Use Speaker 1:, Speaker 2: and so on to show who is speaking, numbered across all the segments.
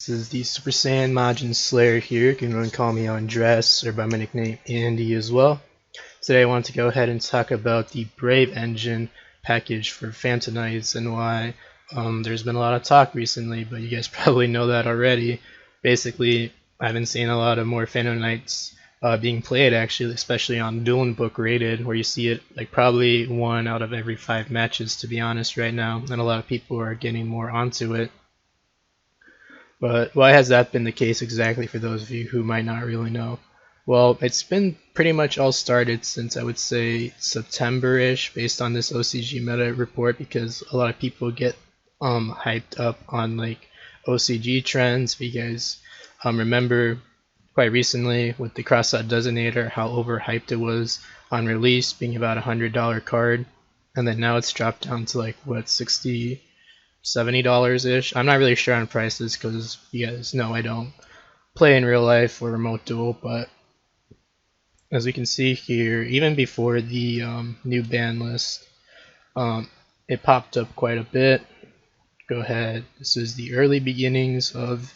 Speaker 1: This is the Super Saiyan Majin Slayer here. You can go and call me Andres or by my nickname Andy as well. Today I want to go ahead and talk about the Brave Engine package for Phantom Knights and why there's been a lot of talk recently, but you guys probably know that already. Basically, I've been seeing a lot of more Phantom Knights being played actually, especially on Dueling Book Rated, where you see it like probably 1 out of every 5 matches to be honest right now, and a lot of people are getting more onto it. But why has that been the case exactly for those of you who might not really know? Well, it's been pretty much all started since I would say September-ish based on this OCG meta report, because a lot of people get hyped up on like OCG trends. If you guys remember quite recently with the Cross-Out Designator how overhyped it was on release, being about $100 card, and then now it's dropped down to like what, $60-$70 ish. I'm not really sure on prices because you guys know I don't play in real life or remote duel, but as we can see here, even before the new ban list, it popped up quite a bit. Go ahead, this is the early beginnings of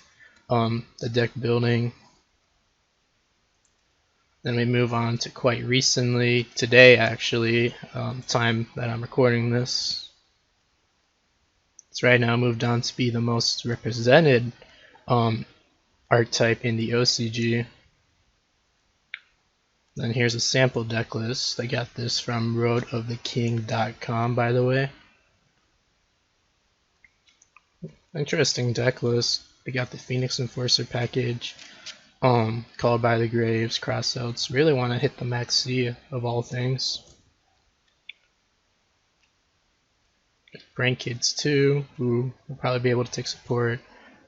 Speaker 1: the deck building. Then we move on to quite recently, today actually, time that I'm recording this. It's right now moved on to be the most represented archetype in the OCG. Then here's a sample deck list. I got this from roadoftheking.com, by the way. Interesting deck list. We got the Phoenix Enforcer package, Called by the Graves, Crossouts. Really want to hit the Max C of all things. Brain Kids 2, who will probably be able to take support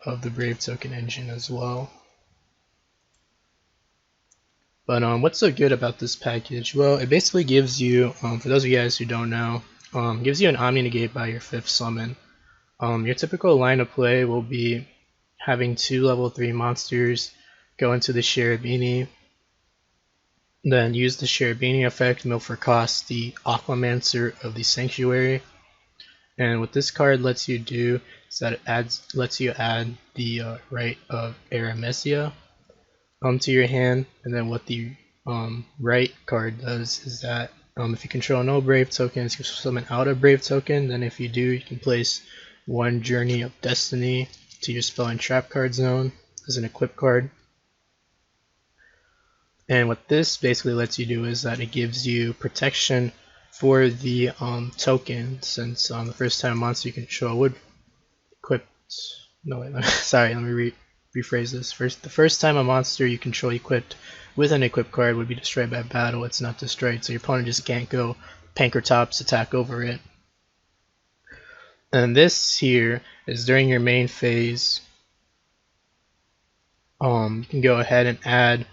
Speaker 1: of the Brave Token engine as well. But what's so good about this package? Well, it basically gives you, for those of you guys who don't know, gives you an Omni Negate by your 5th summon. Your typical line of play will be having 2 level 3 monsters go into the Cherubini, then use the Cherubini effect, mill for cost the Aquamancer of the Sanctuary. And what this card lets you do is that it lets you add the Rite of Aramesia to your hand. And then what the Rite card does is that if you control no Brave tokens, you summon out a Brave token. Then if you do, you can place 1 Journey of Destiny to your spell and trap card zone as an equip card. And what this basically lets you do is that it gives you protection for the token, since the first time a monster you control would equip. No, wait, sorry, let me rephrase this. The first time a monster you control equipped with an equip card would be destroyed by battle, it's not destroyed, so your opponent just can't go Pankratops attack over it. And this here is during your main phase. You can go ahead and add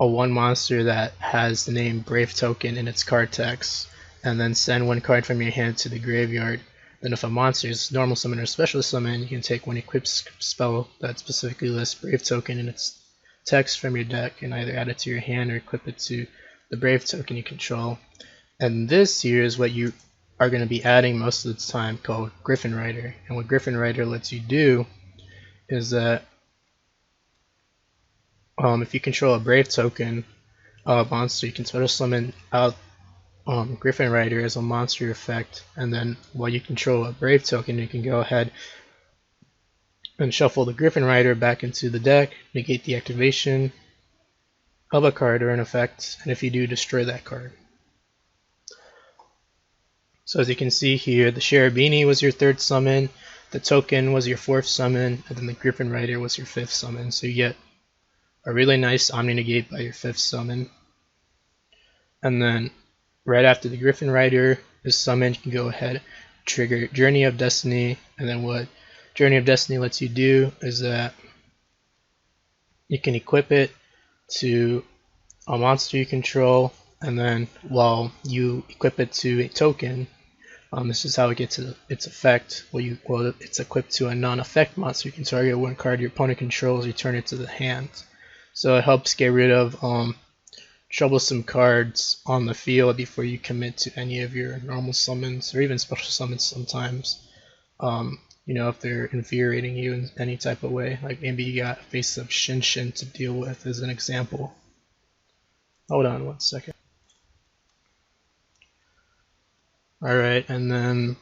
Speaker 1: a 1 monster that has the name Brave Token in its card text, and then send 1 card from your hand to the graveyard. Then if a monster is normal summon or special summon, you can take 1 equipped spell that specifically lists Brave Token in its text from your deck and either add it to your hand or equip it to the Brave Token you control. And this here is what you are going to be adding most of the time, called Griffin Rider. And what Griffin Rider lets you do is that if you control a Brave Token monster, you can special summon out Griffin Rider as a monster effect, and then while you control a Brave Token, you can go ahead and shuffle the Griffin Rider back into the deck, negate the activation of a card or an effect, and if you do, destroy that card. So as you can see here, the Cherubini was your 3rd summon, the token was your 4th summon, and then the Griffin Rider was your 5th summon. So you get a really nice Omni Negate by your 5th summon. And then right after the Griffin Rider is summoned, you can go ahead, trigger Journey of Destiny, and then what Journey of Destiny lets you do is that you can equip it to a monster you control, and then while you equip it to a token, this is how it gets its effect. Well, it's equipped to a non-effect monster. You can target 1 card your opponent controls, return it to the hand. So it helps get rid of troublesome cards on the field before you commit to any of your normal summons or even special summons sometimes. you know, if they're infuriating you in any type of way. Like maybe you got a face of Shinshin to deal with as an example. Hold on 1 second. Alright, and then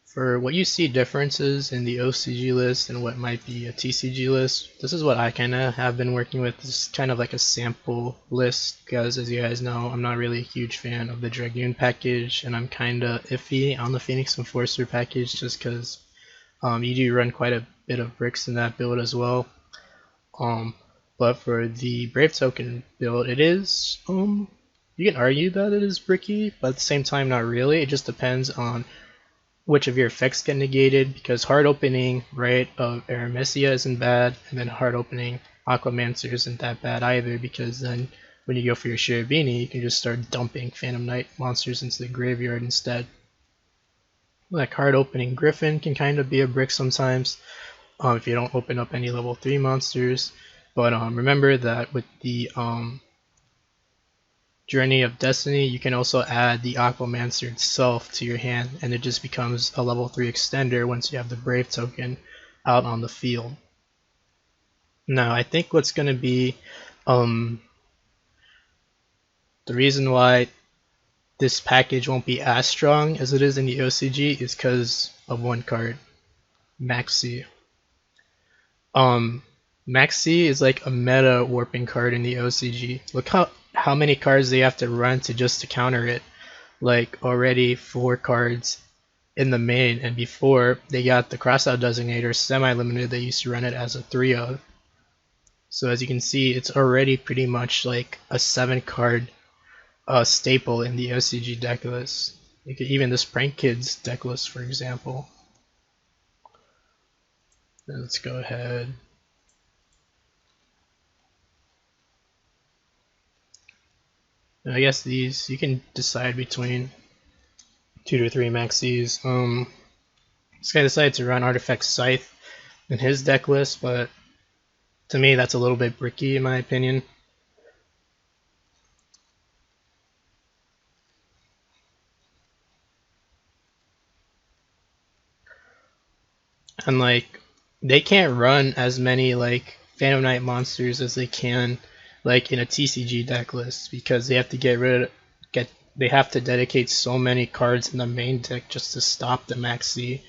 Speaker 1: for what you see differences in the OCG list and what might be a TCG list, this is what I kind of have been working with. This is kind of like a sample list because, as you guys know, I'm not really a huge fan of the Dragoon package, and I'm kind of iffy on the Phoenix Enforcer package just because you do run quite a bit of bricks in that build as well. But for the Brave Token build, it is, you can argue that it is bricky, but at the same time not really. It just depends on which of your effects get negated, because hard opening, right, of Aramesia isn't bad, and then hard opening Aquamancer isn't that bad either, because then when you go for your Shirabini, you can just start dumping Phantom Knight monsters into the graveyard instead. Like hard opening Griffin can kind of be a brick sometimes, if you don't open up any level 3 monsters, but remember that with the Journey of Destiny, you can also add the Aquamancer itself to your hand, and it just becomes a level 3 extender once you have the Brave token out on the field. Now, I think what's going to be the reason why this package won't be as strong as it is in the OCG is because of one card, Maxi. Maxi is like a meta warping card in the OCG. Look how many cards they have to run to counter it. Like already 4 cards in the main, and before they got the crossout designator semi-limited, they used to run it as a 3 of. So as you can see, it's already pretty much like a 7 card staple in the OCG deck list. Even this Prank Kids deck list, for example. Let's go ahead. I guess these, you can decide between 2 to 3 maxis. This guy decided to run Artifact Scythe in his deck list, but to me that's a little bit bricky in my opinion. And like, they can't run as many like Phantom Knight monsters as they can like in a TCG deck list, because they have to they have to dedicate so many cards in the main deck just to stop the maxi.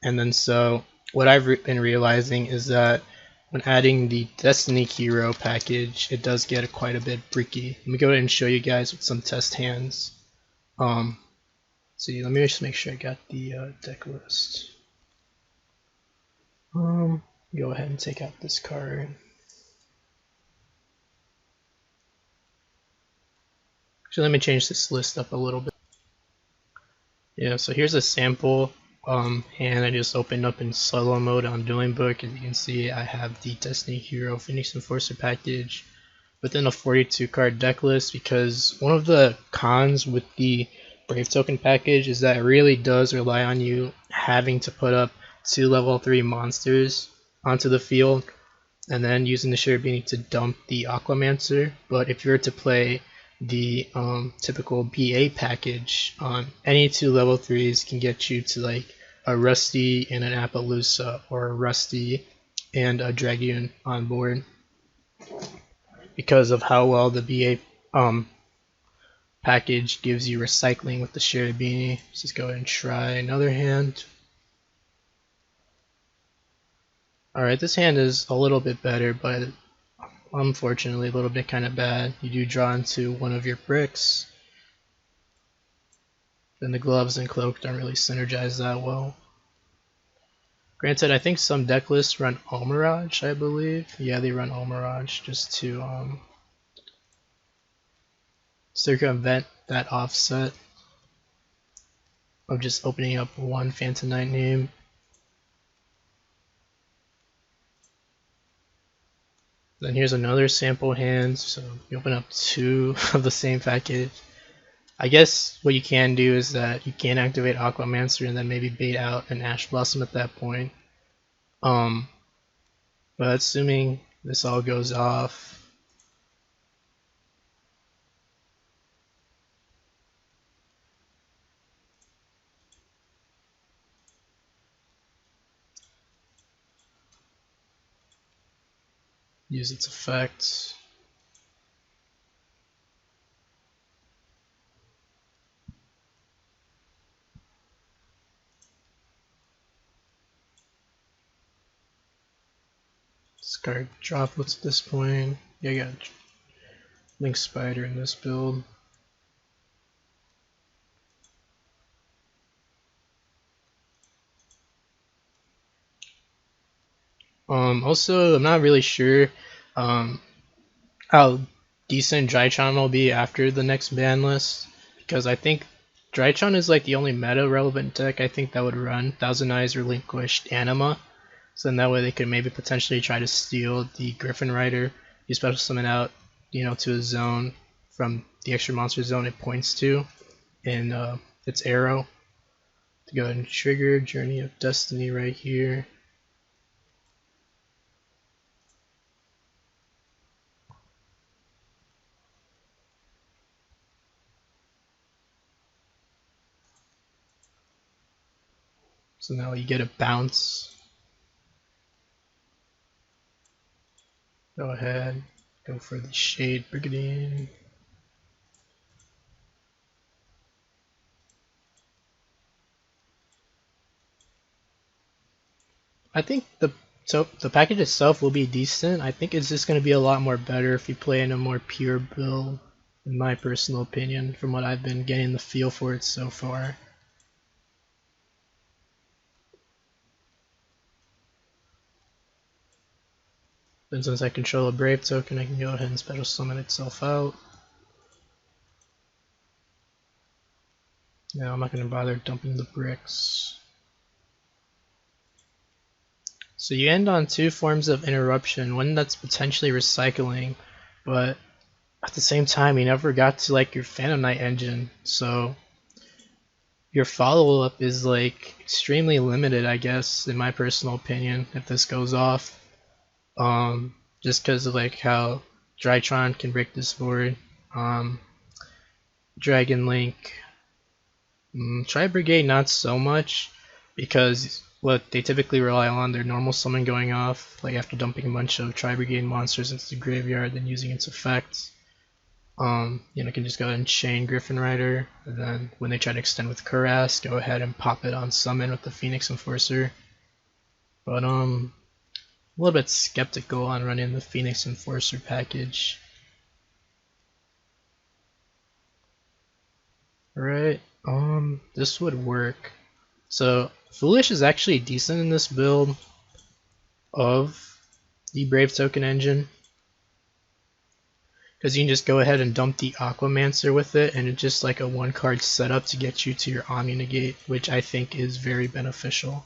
Speaker 1: And then so what I've been realizing is that when adding the Destiny Hero package, it does get quite a bit bricky. Let me go ahead and show you guys with some test hands. See, let me just make sure I got the deck list. Go ahead and take out this card. Actually, let me change this list up a little bit. Yeah, so here's a sample hand I just opened up in solo mode on Dueling Book. As you can see, I have the Destiny Hero Phoenix Enforcer package within a 42 card deck list, because one of the cons with the Brave Token package is that it really does rely on you having to put up 2 level 3 monsters onto the field and then using the Shirabini to dump the Aquamancer. But if you were to play the typical BA package, any 2 level 3s can get you to like a Rusty and an Appaloosa, or a Rusty and a Dragoon on board, because of how well the BA package gives you recycling with the Shirabini. Let's just go ahead and try another hand. Alright, this hand is a little bit better, but unfortunately a little bit kind of bad. You do draw into one of your bricks. Then the gloves and cloak don't really synergize that well. Granted, I think some deck lists run Almirage, I believe. Yeah, they run Almirage just to circumvent that offset of just opening up one Phantom Knight name. Then here's another sample hand, so you open up 2 of the same package. I guess what you can do is that you can activate Aquamancer and then maybe bait out an Ash Blossom at that point. But assuming this all goes off, use its effects. Discard droplets at this point. Yeah, I got Link Spider in this build. Also, I'm not really sure how decent Drytron will be after the next ban list, because I think Drytron is like the only meta relevant deck I think that would run Thousand Eyes Relinquished Anima. So then that way they could maybe potentially try to steal the Griffin Rider, you special summon out, to a zone from the extra monster zone it points to, and its arrow to go ahead and trigger Journey of Destiny right here. So now you get a bounce. Go ahead, go for the Shade Brigadier. I think the package itself will be decent. I think it's just going to be a lot more better if you play in a more pure build, in my personal opinion, from what I've been getting the feel for it so far. And since I control a Brave token, I can go ahead and special summon itself out. Now I'm not going to bother dumping the bricks. So you end on two forms of interruption, one that's potentially recycling, but at the same time you never got to like your Phantom Knight engine, so your follow-up is like extremely limited, I guess, in my personal opinion, if this goes off. Just because of like how Drytron can break this board. Dragon Link, Tri Brigade not so much, because what they typically rely on their normal summon going off, like after dumping a bunch of Tri Brigade monsters into the graveyard, then using its effects. Can just go ahead and chain Griffin Rider, and then when they try to extend with Kuras, go ahead and pop it on summon with the Phoenix Enforcer. But a little bit skeptical on running the Phoenix Enforcer package. Alright, this would work. So Foolish is actually decent in this build of the Brave Token engine, because you can just go ahead and dump the Aquamancer with it, and it's just like a one card setup to get you to your Omni Negate, which I think is very beneficial.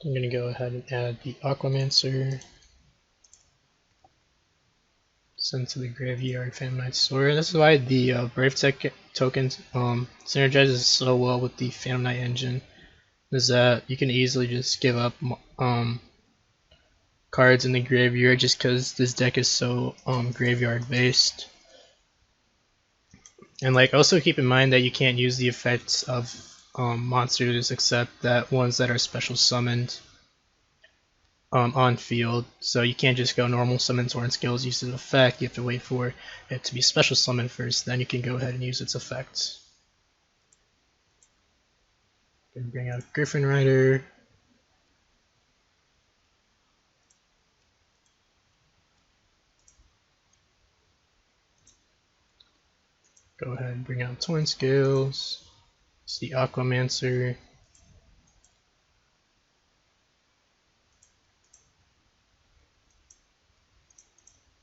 Speaker 1: I'm going to go ahead and add the Aquamancer, send to the graveyard Phantom Knight Sword. This is why the Brave tokens synergizes so well with the Phantom Knight engine, is that you can easily just give up cards in the graveyard just because this deck is so graveyard based. And like also keep in mind that you can't use the effects of monsters except that ones that are special summoned on field. So you can't just go normal summon Torn Skills, use its effect. You have to wait for it to be special summoned first, then you can go ahead and use its effects. Gonna bring out Griffin Rider. Go ahead and bring out Torn Scales. It's the Aquamancer.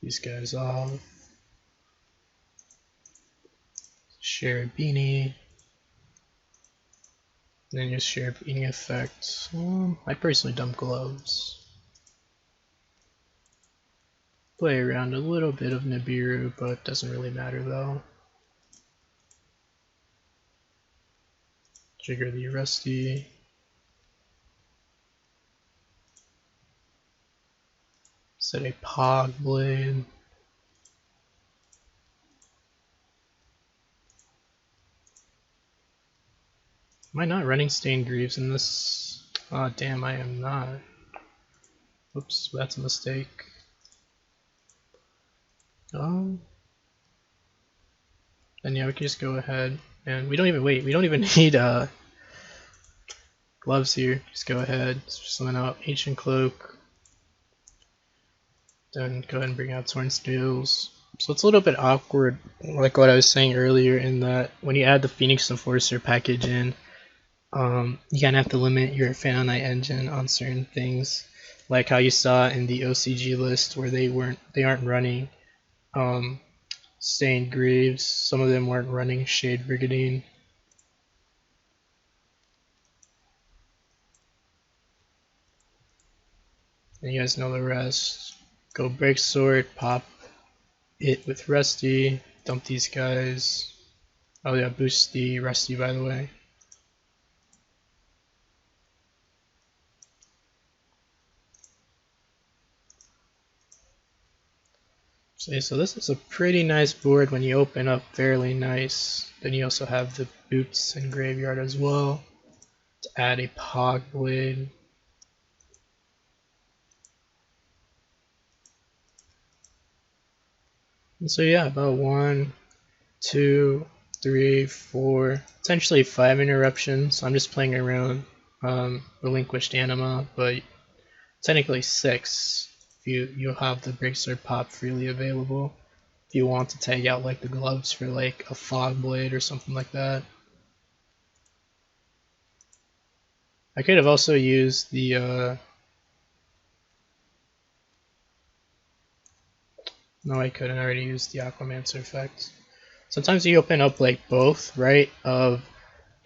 Speaker 1: These guys off. Share Beanie. And then your share beating effect. I personally dump gloves. Play around a little bit of Nibiru, but doesn't really matter though. Trigger the Rusty. Set a Pog Blade. Am I not running Stained Greaves in this? Oh damn, I am not. Oops, that's a mistake. Then yeah, we can just go ahead and we don't even need gloves here. Just go ahead, summon out Ancient Cloak. Then go ahead and bring out Torn Scales. So it's a little bit awkward, like what I was saying earlier, in that when you add the Phoenix Enforcer package in, you kind of have to limit your Phantom Knight engine on certain things, like how you saw in the OCG list where they aren't running Stained Greaves. Some of them weren't running Shade Brigandine. And you guys know the rest. Go Break Sword, pop it with Rusty, dump these guys. Oh yeah, boost the Rusty by the way. So this is a pretty nice board when you open up, fairly nice. Then you also have the boots and graveyard as well to add a Pog Blade. And so yeah, about 1, 2, 3, 4, essentially 5 interruptions. So I'm just playing around Relinquished Anima, but technically 6 if you have the Break Sword pop freely available. If you want to tag out like the gloves for like a Fog Blade or something like that. I could have also used the no, I couldn't. I already used the Aquamancer effect. Sometimes you open up like both, right, of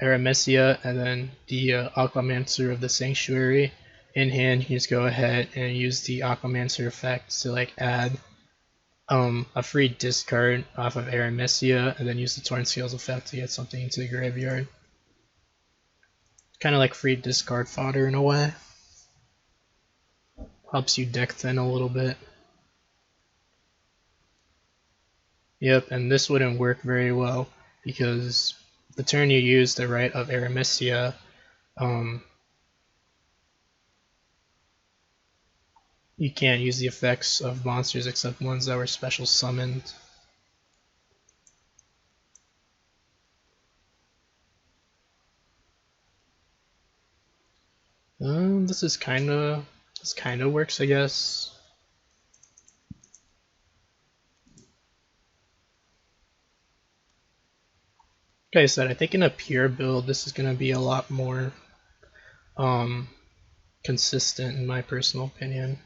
Speaker 1: Aramesia and then the Aquamancer of the Sanctuary in hand. You can just go ahead and use the Aquamancer effect to like add a free discard off of Aramesia, and then use the Torn Scales effect to get something into the graveyard. Kind of like free discard fodder in a way. Helps you deck thin a little bit. Yep, and this wouldn't work very well because the turn you use the right of Aramesia, you can't use the effects of monsters except ones that were special summoned. This kind of works, I guess. Like I said, I think in a pure build, this is going to be a lot more consistent in my personal opinion.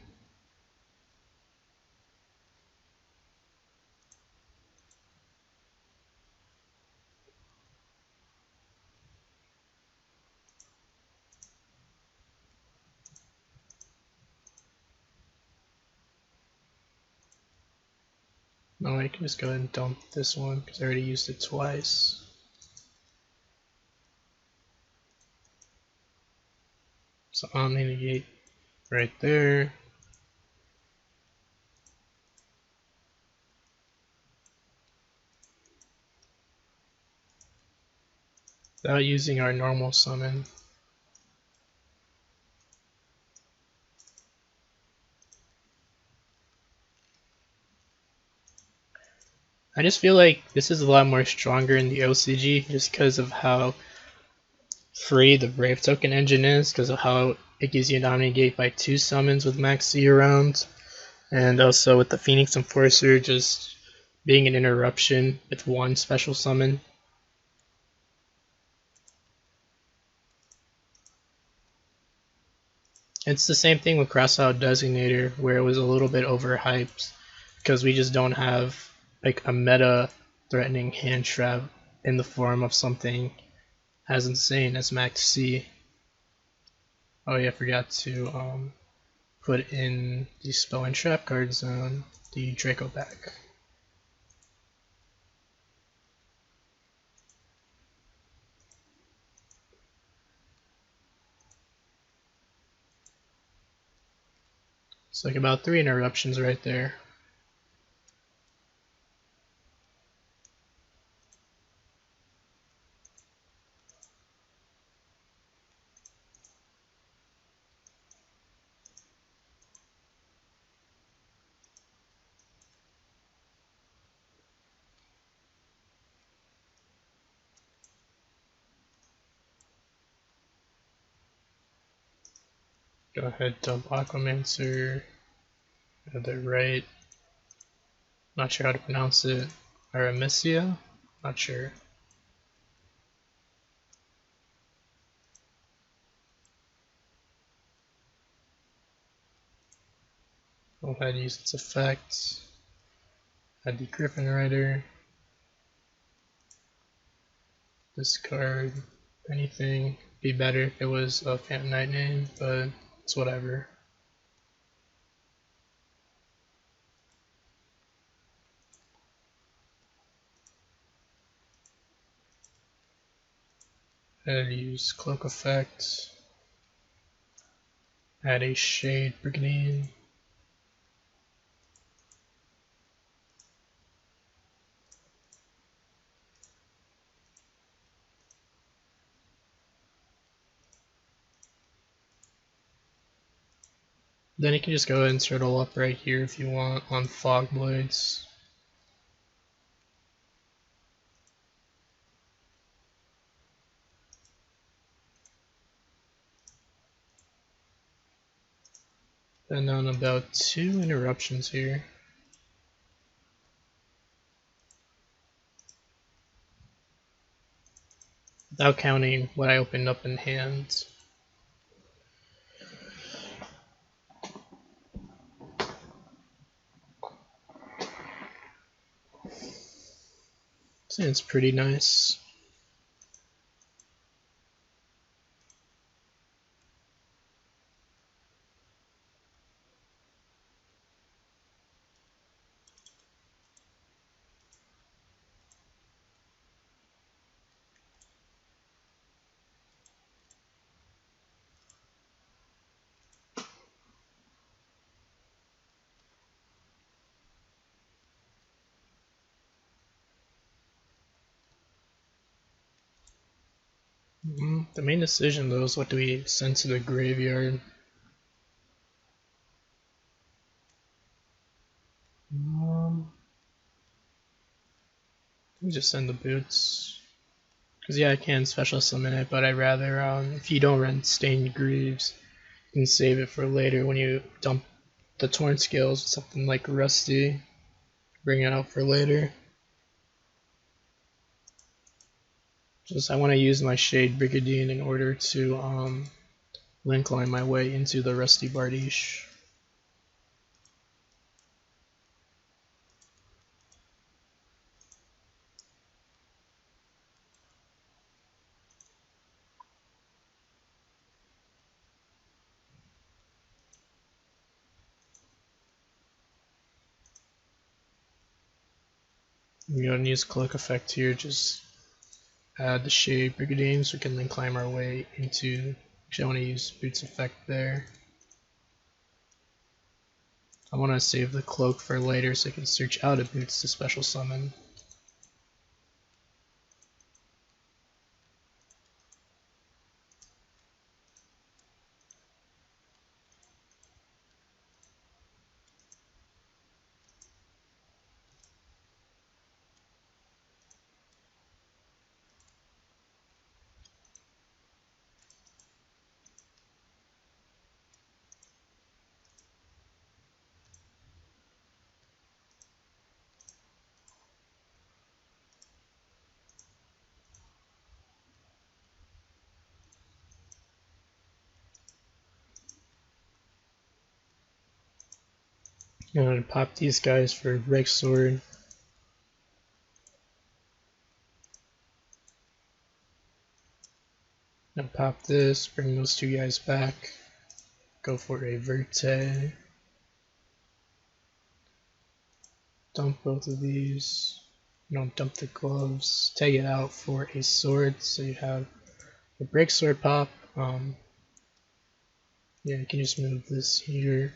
Speaker 1: No, I can just go ahead and dump this one because I already used it twice. So Omni Negate right there. Without using our normal summon. I just feel like this is a lot more stronger in the OCG just because of how free the Brave token engine is, because of how it gives you an Omni-Gate by 2 summons with Max C around, and also with the Phoenix Enforcer just being an interruption with 1 special summon. It's the same thing with Crossout Designator, where it was a little bit overhyped because we just don't have like a meta threatening hand trap in the form of something as insane as Max C. Oh yeah, I forgot to put in the spell and trap cards on the Draco back. It's like about 3 interruptions right there. Go ahead, dump Aquamancer. At the right. Not sure how to pronounce it. Aramesia? Not sure. Go ahead and use its effect. Add the Griffin Rider. Discard anything. Be better if it was a Phantom Knight name, but it's whatever. And use Cloak Effect. Add a Shade Brigandine. Then you can just go ahead and turtle up right here if you want on Fog Blades. And on about 2 interruptions here. Without counting what I opened up in hand. So it's pretty nice. The main decision though is what do we send to the graveyard. Let me just send the boots. Because yeah, I can special summon it, but I'd rather, if you don't run Stained Greaves, you can save it for later when you dump the Torn Scales with something like Rusty. Bring it out for later. Just I want to use my Shade Brigandine in order to link line my way into the Rusty Bardiche. I'm going to use Cloak Effect here, just add the Shade Brigandine so we can then climb our way into. Actually, I want to use Boots Effect there. I want to save the Cloak for later so I can search out a Boots to special summon. I'm going to pop these guys for Break Sword. Now pop this, bring those two guys back, go for a Verte, dump both of these, dump the gloves, take it out for a sword, so you have a break sword pop. Yeah, you can just move this here.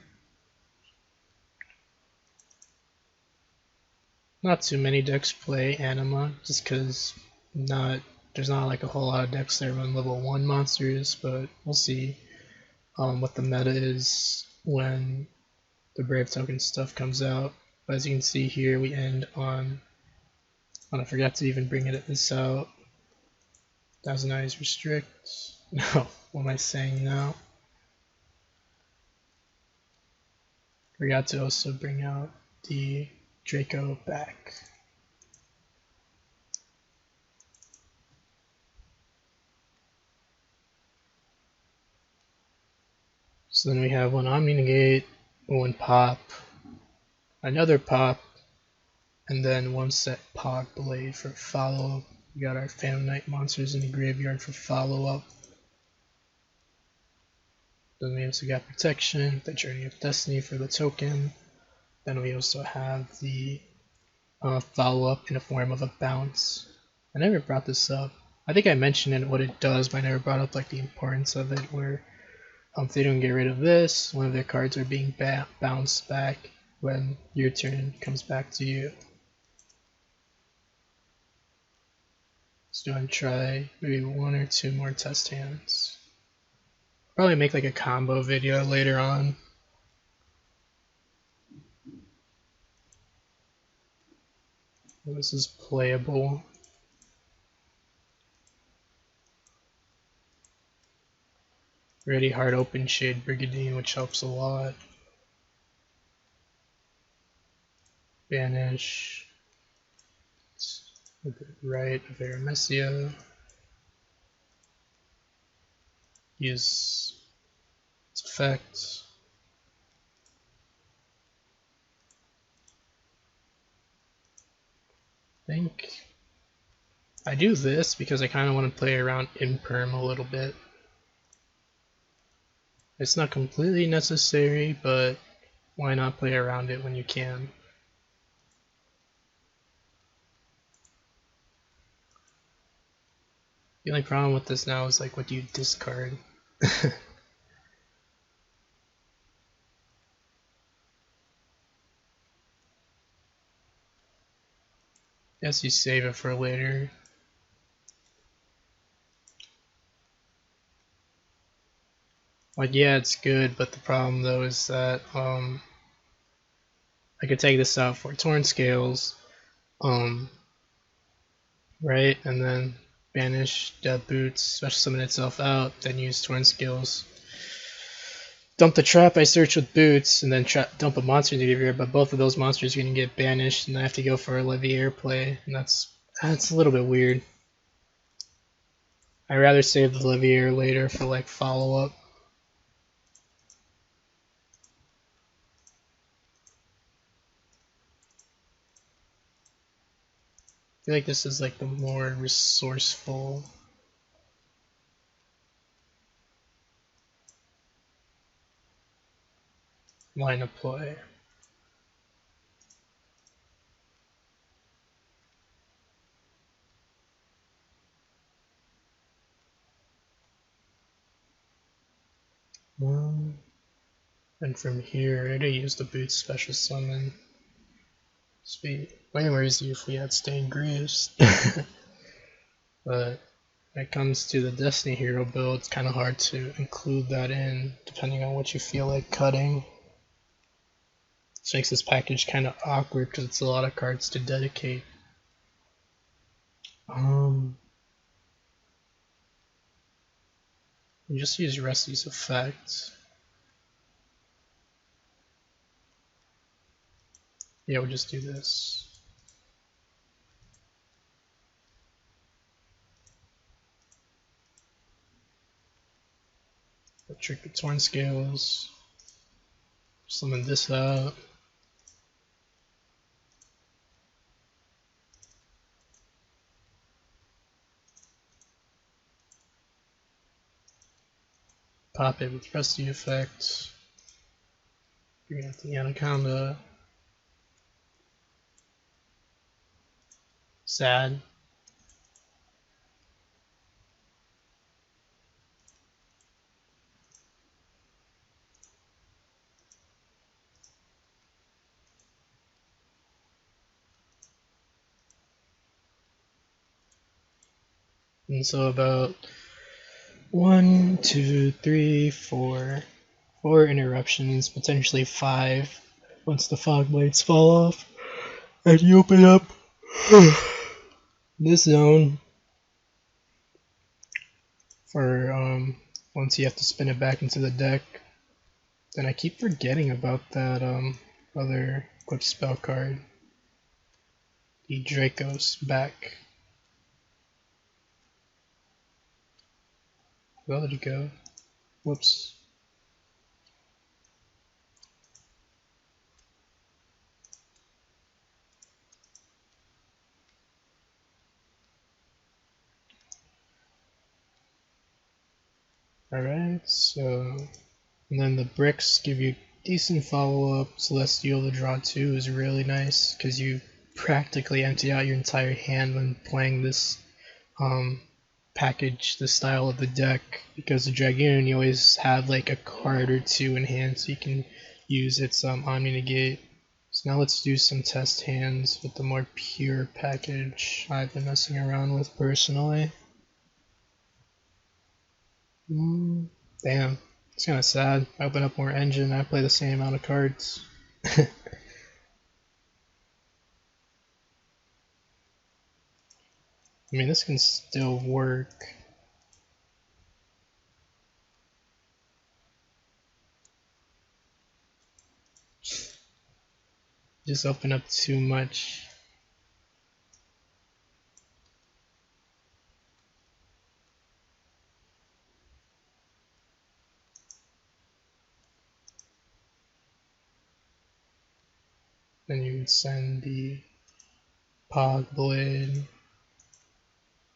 Speaker 1: Not too many decks play Anima, just because there's not like a whole lot of decks that run level 1 monsters, but we'll see what the meta is when the Brave Token stuff comes out. But as you can see here, we end on, I forgot to even bring this out. Thousand Eyes Restrict. No, what am I saying now? Forgot to also bring out the Draco back. So then we have one Omni Negate, one pop, another pop, and then one set Pog Blade for follow-up. We got our Phantom Knight monsters in the graveyard for follow-up. Then we also got Protection, the Journey of Destiny for the token. Then we also have the follow-up in the form of a bounce. I never brought this up. I think I mentioned it, what it does, but I never brought up like the importance of it, where if they don't get rid of this, one of their cards are being bounced back when your turn comes back to you. So I'm gonna try maybe one or two more test hands. Probably make like a combo video later on. This is playable. Ready hard open Shade Brigandine, which helps a lot. Banish. Right of Aramesia. Use its effect. I think I do this because I kind of want to play around Imperm a little bit. It's not completely necessary, but why not play around it when you can? The only problem with this now is like, what do you discard? Guess you save it for later. Like, yeah, it's good, but the problem though is that I could take this out for Torn Scales, right, and then banish Dead Boots, special summon itself out, then use Torn Scales. Dump the trap I search with Boots, and then dump a monster into the graveyard, but both of those monsters are going to get banished, and I have to go for a Leviair play, and that's a little bit weird. I'd rather save the Leviair later for like follow-up. I feel like this is like the more resourceful line of play. And from here, I already used the Boots special summon. Sweet. Way more easy if we had Stained Greaves. But when it comes to the Destiny Hero build, it's kind of hard to include that in, depending on what you feel like cutting. Which makes this package kind of awkward because it's a lot of cards to dedicate. You just use Rusty's effect. Yeah, we'll just do this. We'll trick the Torn Scales. Summon this out. Pop it with Rusty effect. Bring out the Anaconda. Sad. And so about 1, 2, 3, 4, 4 interruptions, potentially 5 once the fog lights fall off. And you open up this zone for once you have to spin it back into the deck. Then I keep forgetting about that other equip spell card. The Draco's back. Where did it go? Whoops. Alright, so and then the bricks give you decent follow-up. Celestial to draw 2 is really nice because you practically empty out your entire hand when playing this package, the style of the deck. Because the Dragoon, you always have like a card or two in hand, so you can use its Omni Negate. So now let's do some test hands with the more pure package I've been messing around with personally. Damn, it's kind of sad. I open up more engine, I play the same amount of cards. I mean, this can still work. Just open up too much. Then you would send the Pog Blade.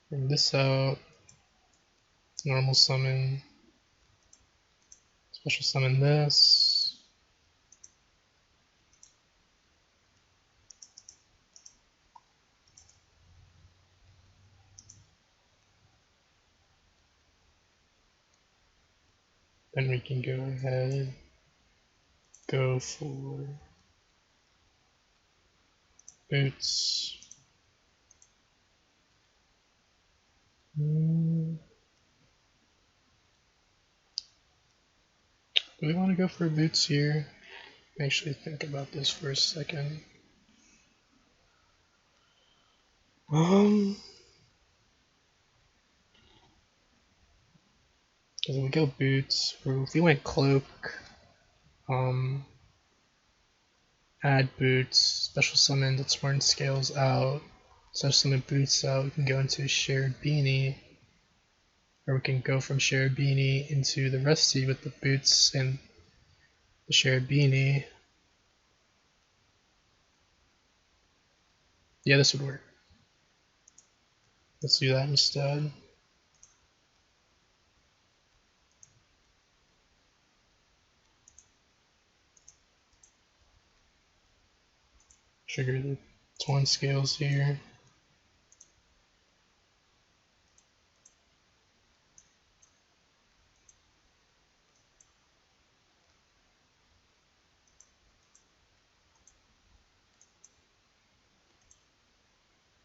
Speaker 1: Bring this out. Normal summon. Special summon this. Then we can go ahead, go for boots. Do we want to go for boots here? Actually think about this for a second. Because if we go boots, or if we went cloak, add boots, special summon the torn scales out, special summon boots out, we can go into a shared beanie, or we can go from shared beanie into the rusty with the boots and the shared beanie. Yeah, this would work. Let's do that instead. Trigger the torn scales here.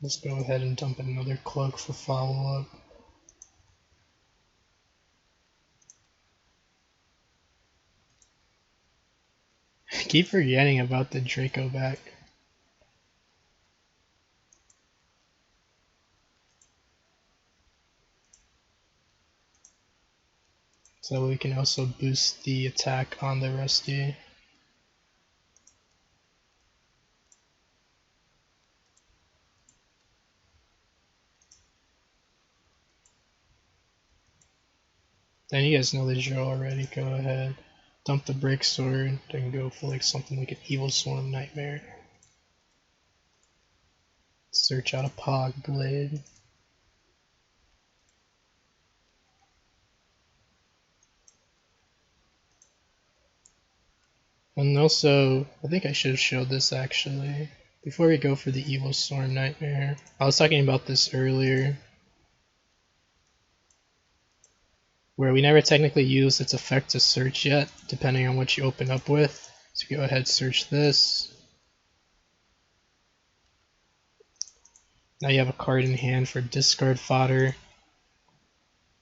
Speaker 1: Let's go ahead and dump another cloak for follow-up. Keep forgetting about the Draco back. So we can also boost the attack on the Rusty. Then you guys know the drill already, go ahead. Dump the break sword, then go for like something like an Evil Swarm Nightmare. Search out a Pog Blade. And also, I think I should have showed this actually. Before we go for the Evil Storm Nightmare, I was talking about this earlier, where we never technically used its effect to search yet, depending on what you open up with. So go ahead, search this. Now you have a card in hand for discard fodder.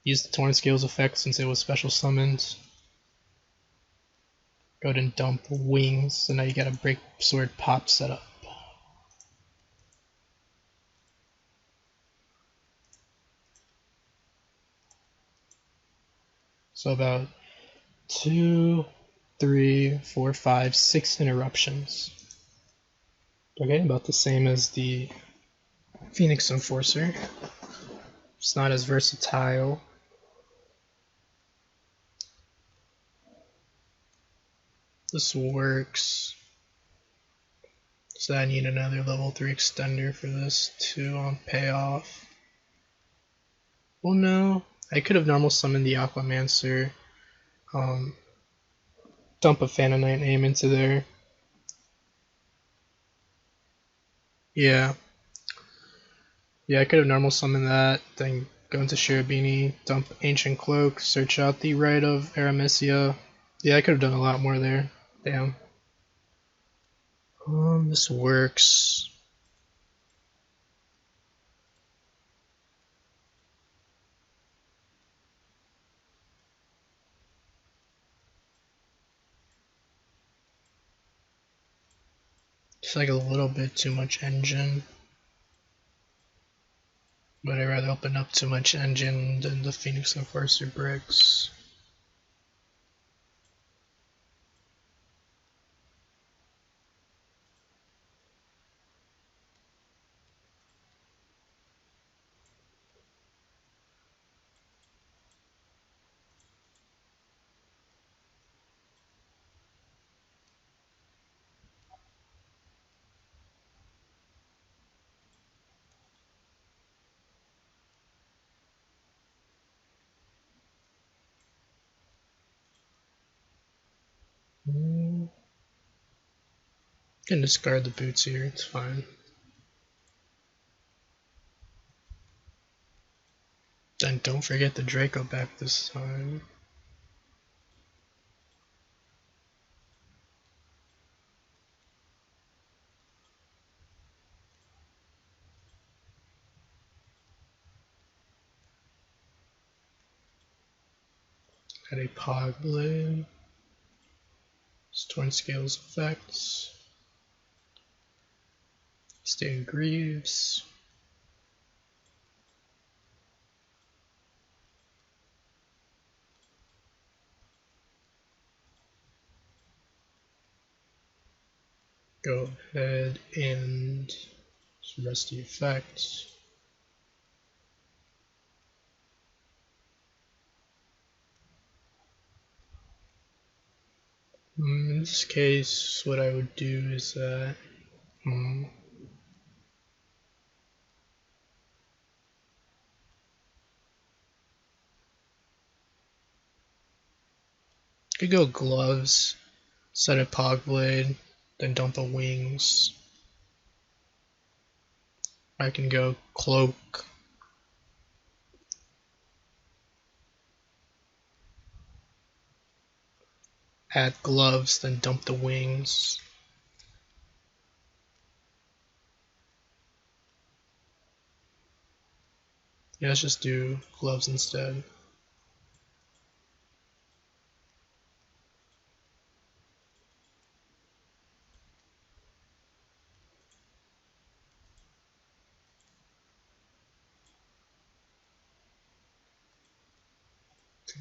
Speaker 1: Use the Torn Scales effect since it was special summoned. Go ahead and dump wings, so now you got a break sword pop setup. So about 2, 3, 4, 5, 6 interruptions. Okay, about the same as the Phoenix Enforcer. It's not as versatile. This works. So I need another level 3 extender for this to pay off. Well, no. I could have normal summoned the Aquamancer. Dump a Phantomite name into there. Yeah. Yeah, I could have normal summoned that, then go into Shirabini, dump Ancient Cloak, search out the Rite of Aramesia. Yeah, I could have done a lot more there. Damn. This works. It's like a little bit too much engine. But I'd rather open up too much engine than the Phoenix Enforcer bricks. Can discard the boots here, it's fine. Then don't forget the Draco back this time. Got a Pog Blade. Torn Scales effects. Stained Greaves. Go ahead and some rusty effects. In this case, what I would do is that could go gloves, set a Pog Blade, then dump a wings. I can go cloak. Add gloves, then dump the wings. Yeah, let's just do gloves instead.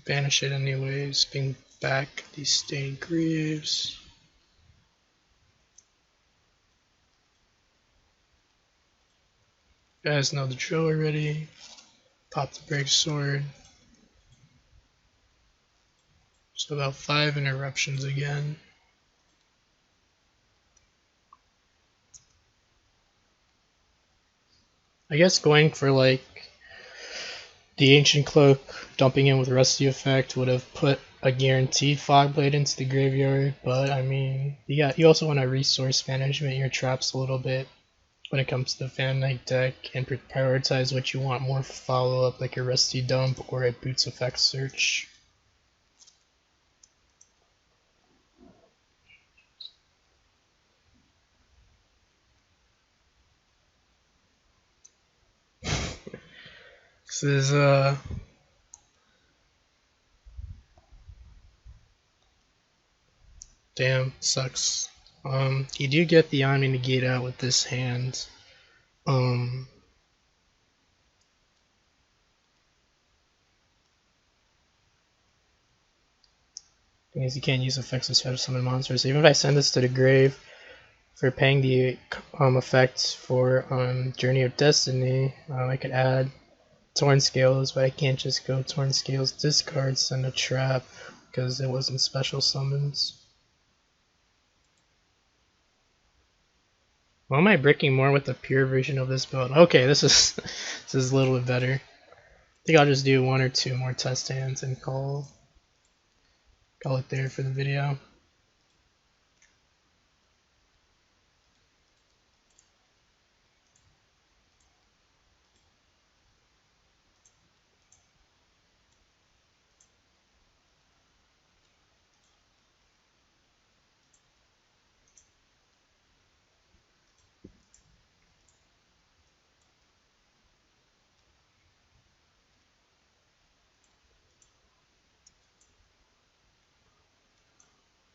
Speaker 1: Banish it anyways, bring back these Stained Greaves. You guys know the drill already. Pop the break sword. So about 5 interruptions again. I guess going for like the Ancient Cloak, dumping in with Rusty effect would have put a guaranteed fog blade into the graveyard, but I mean, you also want to resource management your traps a little bit when it comes to the Fan Knight deck and prioritize what you want more follow up, like a Rusty Dump or a Boots Effect Search. This is damn, sucks. You do get the Omni Negate out with this hand. Because you can't use effects to shadow summon monsters. So even if I send this to the grave for paying the effect for Journey of Destiny, I could add Torn Scales, but I can't just go Torn Scales, discard, send a trap, because it wasn't special summons. Why am I bricking more with the pure version of this build? Okay, this is a little bit better. I think I'll just do 1 or 2 more test hands and call it there for the video.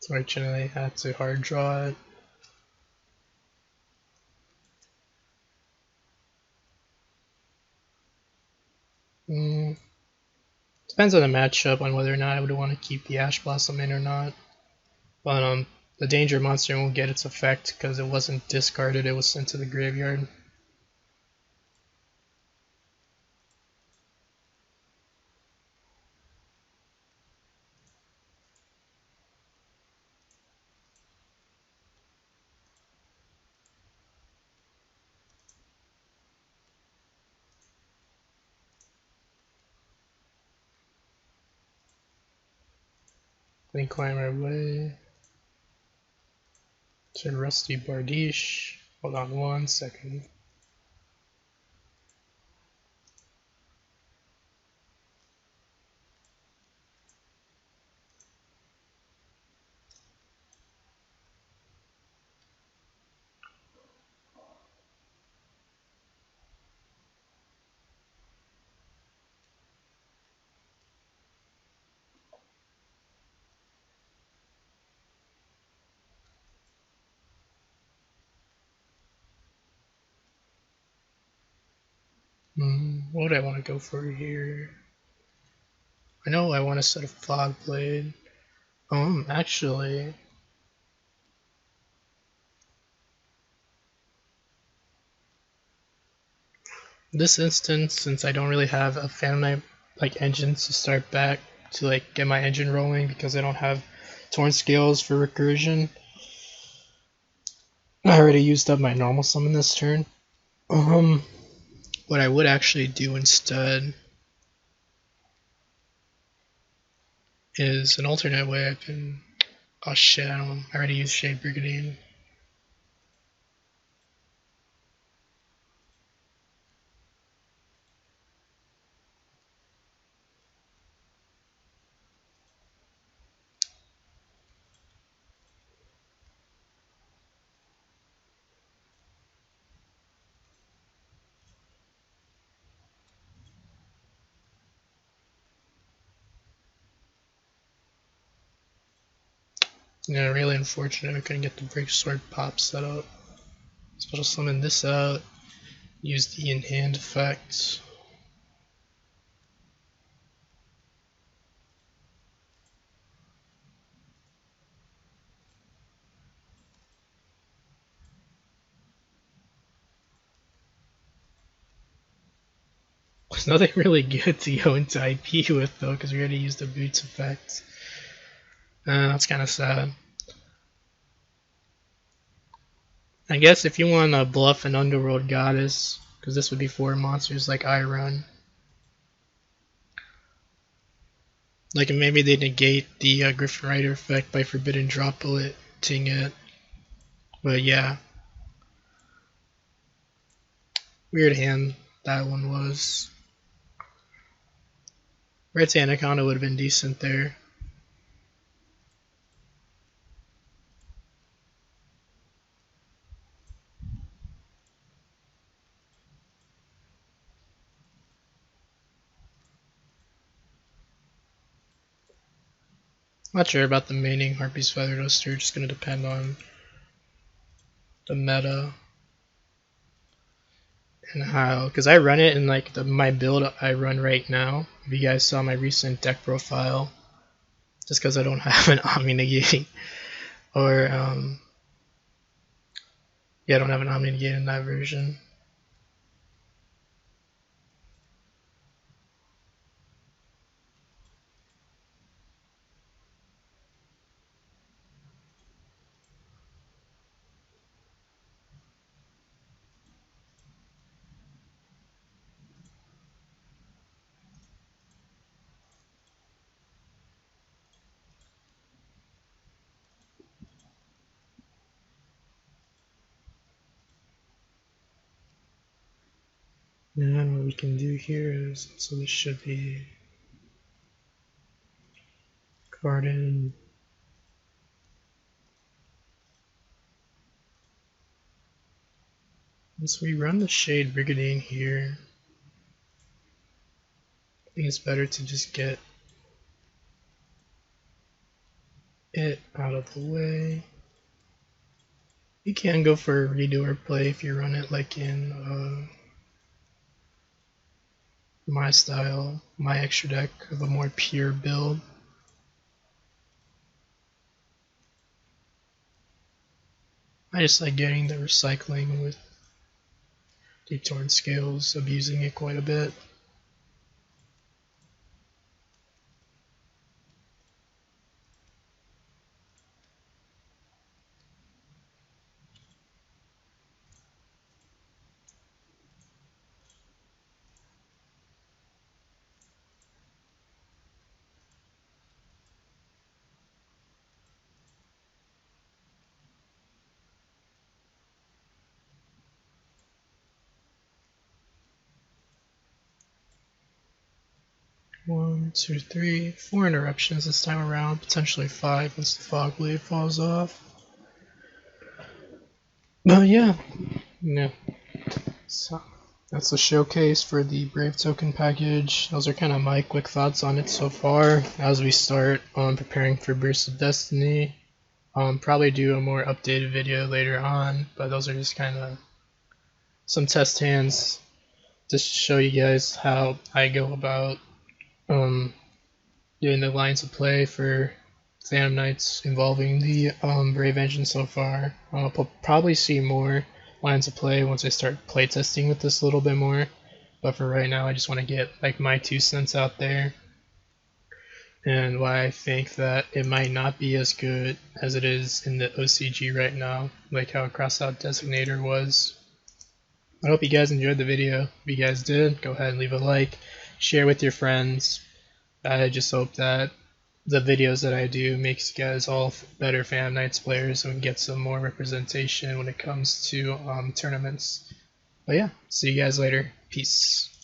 Speaker 1: Unfortunately, I had to hard draw it. Depends on the matchup on whether or not I would want to keep the Ash Blossom in or not. But the danger monster won't get its effect because it wasn't discarded, it was sent to the graveyard. Then climb our way to Rusty Bardiche. Hold on 1 second. What do I want to go for here? I know I want to set a Fog Blade. Actually, this instance, since I don't really have a Fan Knight like engines to start back to like get my engine rolling because I don't have Torn Scales for recursion, I already used up my normal summon this turn. What I would actually do instead is an alternate way I can. Oh shit! I already used Shade Brigandine. Yeah, really unfortunate I couldn't get the Break Sword pop set up. Special summon this out. Use the in-hand effect. There's nothing really good to go into IP with though, because we already used the Boots effect. That's kind of sad. I guess if you want to bluff an Underworld Goddess, because this would be for monsters like Iron, Like maybe they negate the Griffin Rider effect by forbidden dropleting it. But yeah, weird hand that one was. Red to Anaconda would have been decent there. Not sure about the maining Harpy's Feather Duster, just gonna depend on the meta and how, because I run it in like my build I run right now. If you guys saw my recent deck profile, just because I don't have an Omni Negate or yeah, I don't have an Omni Negate in that version. And what we can do here is, so this should be carded. Once we run the Shade Brigandine here, I think it's better to just get it out of the way. You can go for a redoer play if you run it like in my style, my extra deck of a more pure build. I just like getting the recycling with Deep Torn Scales, abusing it quite a bit. One, two, three, four interruptions this time around, potentially five once the Fog Blade falls off. But yeah, so that's the showcase for the Brave Token package. Those are kind of my quick thoughts on it so far. As we start on preparing for Burst of Destiny, probably do a more updated video later on, but those are just kind of some test hands just to show you guys how I go about doing the lines of play for Phantom Knights involving the Brave engine so far. I'll probably see more lines of play once I start playtesting with this a little bit more, but for right now I just want to get like my 2 cents out there and why I think that it might not be as good as it is in the OCG right now, like how Crossout Designator was. I hope you guys enjoyed the video. If you guys did, go ahead and leave a like, share with your friends. I just hope that the videos that I do makes you guys all better Phantom Knights players and we get some more representation when it comes to tournaments. But yeah, see you guys later. Peace.